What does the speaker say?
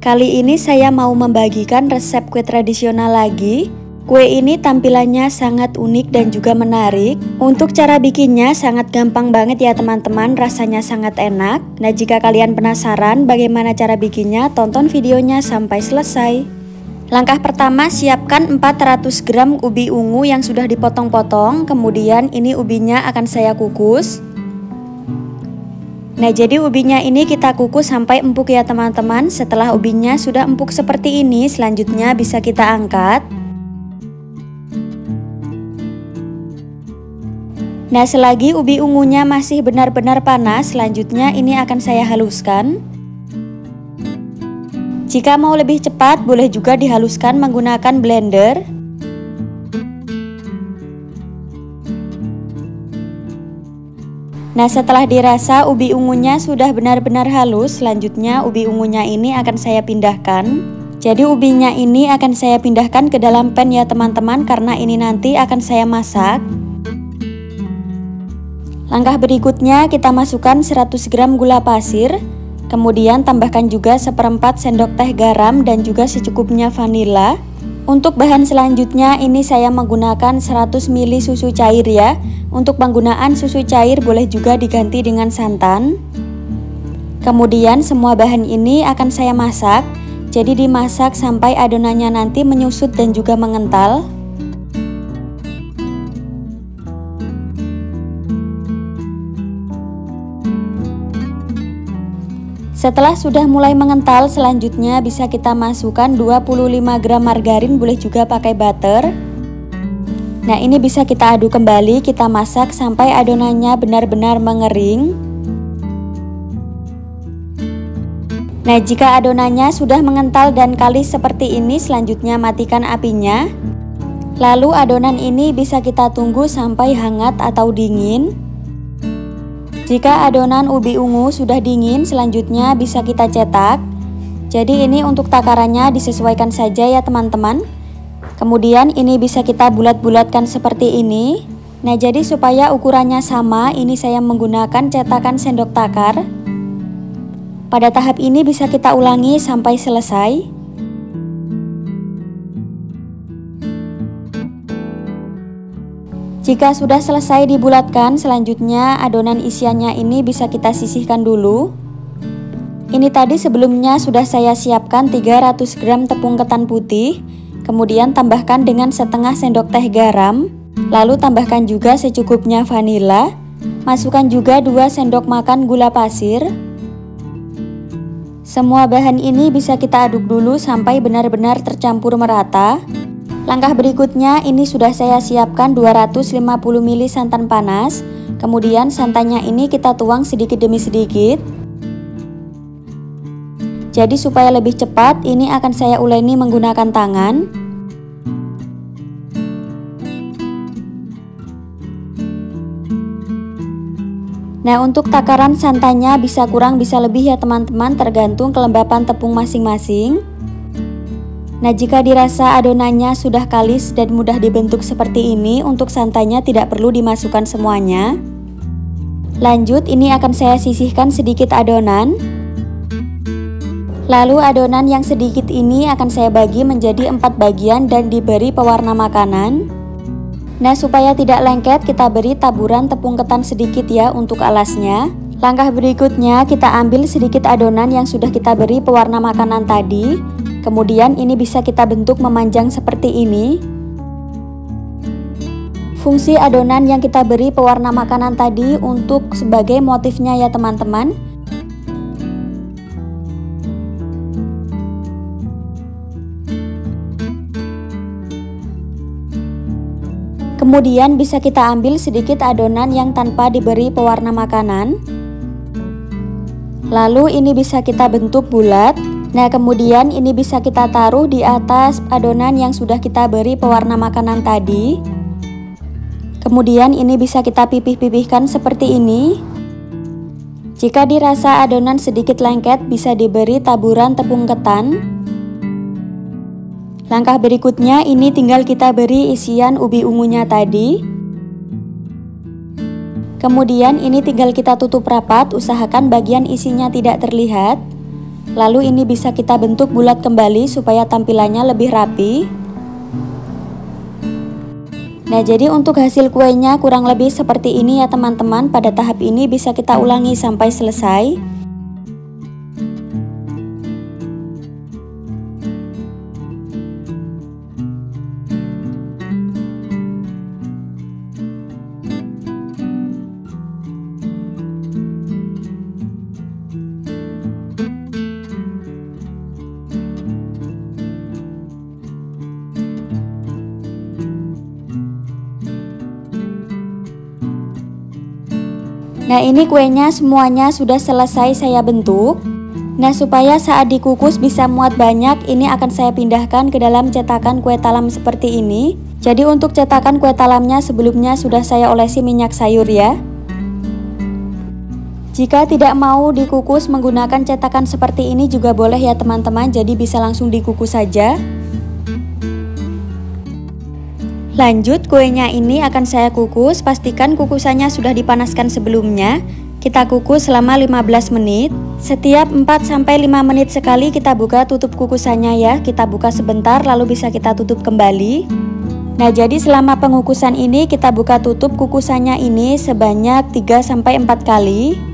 Kali ini saya mau membagikan resep kue tradisional lagi. Kue ini tampilannya sangat unik dan juga menarik. Untuk cara bikinnya sangat gampang banget ya teman-teman, rasanya sangat enak. Nah, jika kalian penasaran bagaimana cara bikinnya, tonton videonya sampai selesai. Langkah pertama, siapkan 400 gram ubi ungu yang sudah dipotong-potong. Kemudian ini ubinya akan saya kukus. Nah, jadi ubinya ini kita kukus sampai empuk ya teman-teman. Setelah ubinya sudah empuk seperti ini, selanjutnya bisa kita angkat. Nah, selagi ubi ungunya masih benar-benar panas, selanjutnya ini akan saya haluskan. Jika mau lebih cepat, boleh juga dihaluskan menggunakan blender. Nah, setelah dirasa ubi ungunya sudah benar-benar halus, selanjutnya ubi ungunya ini akan saya pindahkan. Jadi ubinya ini akan saya pindahkan ke dalam pan ya teman-teman, karena ini nanti akan saya masak. Langkah berikutnya kita masukkan 100 gram gula pasir. Kemudian tambahkan juga 1/4 sendok teh garam dan juga secukupnya vanila. Untuk bahan selanjutnya ini saya menggunakan 100 ml susu cair ya. Untuk penggunaan susu cair boleh juga diganti dengan santan. Kemudian semua bahan ini akan saya masak. Jadi dimasak sampai adonannya nanti menyusut dan juga mengental. Setelah sudah mulai mengental, selanjutnya bisa kita masukkan 25 gram margarin, boleh juga pakai butter. Nah, ini bisa kita aduk kembali, kita masak sampai adonannya benar-benar mengering. Nah, jika adonannya sudah mengental dan kalis seperti ini, selanjutnya matikan apinya. Lalu adonan ini bisa kita tunggu sampai hangat atau dingin. Jika adonan ubi ungu sudah dingin, selanjutnya bisa kita cetak. Jadi ini untuk takarannya disesuaikan saja ya teman-teman. Kemudian ini bisa kita bulat-bulatkan seperti ini. Nah, jadi supaya ukurannya sama, ini saya menggunakan cetakan sendok takar. Pada tahap ini bisa kita ulangi sampai selesai. Jika sudah selesai dibulatkan, selanjutnya adonan isiannya ini bisa kita sisihkan dulu. Ini tadi sebelumnya sudah saya siapkan 300 gram tepung ketan putih. Kemudian tambahkan dengan setengah sendok teh garam. Lalu tambahkan juga secukupnya vanila. Masukkan juga 2 sendok makan gula pasir. Semua bahan ini bisa kita aduk dulu sampai benar-benar tercampur merata. Langkah berikutnya ini sudah saya siapkan 250 ml santan panas. Kemudian santannya ini kita tuang sedikit demi sedikit. Jadi supaya lebih cepat, ini akan saya uleni menggunakan tangan. Nah, untuk takaran santannya bisa kurang bisa lebih ya teman-teman, tergantung kelembapan tepung masing-masing. Nah, jika dirasa adonannya sudah kalis dan mudah dibentuk seperti ini, untuk santannya tidak perlu dimasukkan semuanya. Lanjut, ini akan saya sisihkan sedikit adonan. Lalu adonan yang sedikit ini akan saya bagi menjadi 4 bagian dan diberi pewarna makanan. Nah, supaya tidak lengket, kita beri taburan tepung ketan sedikit ya untuk alasnya. Langkah berikutnya kita ambil sedikit adonan yang sudah kita beri pewarna makanan tadi. Kemudian ini bisa kita bentuk memanjang seperti ini. Fungsi adonan yang kita beri pewarna makanan tadi untuk sebagai motifnya ya teman-teman. Kemudian bisa kita ambil sedikit adonan yang tanpa diberi pewarna makanan. Lalu ini bisa kita bentuk bulat. Nah, kemudian ini bisa kita taruh di atas adonan yang sudah kita beri pewarna makanan tadi. Kemudian ini bisa kita pipih-pipihkan seperti ini. Jika dirasa adonan sedikit lengket, bisa diberi taburan tepung ketan. Langkah berikutnya ini tinggal kita beri isian ubi ungunya tadi. Kemudian ini tinggal kita tutup rapat, usahakan bagian isinya tidak terlihat. Lalu ini bisa kita bentuk bulat kembali supaya tampilannya lebih rapi. Nah, jadi untuk hasil kuenya kurang lebih seperti ini ya teman-teman. Pada tahap ini bisa kita ulangi sampai selesai. Nah, ini kuenya semuanya sudah selesai saya bentuk. Nah, supaya saat dikukus bisa muat banyak, ini akan saya pindahkan ke dalam cetakan kue talam seperti ini. Jadi untuk cetakan kue talamnya sebelumnya sudah saya olesi minyak sayur ya. Jika tidak mau dikukus menggunakan cetakan seperti ini juga boleh ya teman-teman, jadi bisa langsung dikukus saja. Lanjut, kuenya ini akan saya kukus. Pastikan kukusannya sudah dipanaskan sebelumnya. Kita kukus selama 15 menit. Setiap 4-5 menit sekali kita buka tutup kukusannya ya. Kita buka sebentar lalu bisa kita tutup kembali. Nah, jadi selama pengukusan ini kita buka tutup kukusannya ini sebanyak 3-4 kali.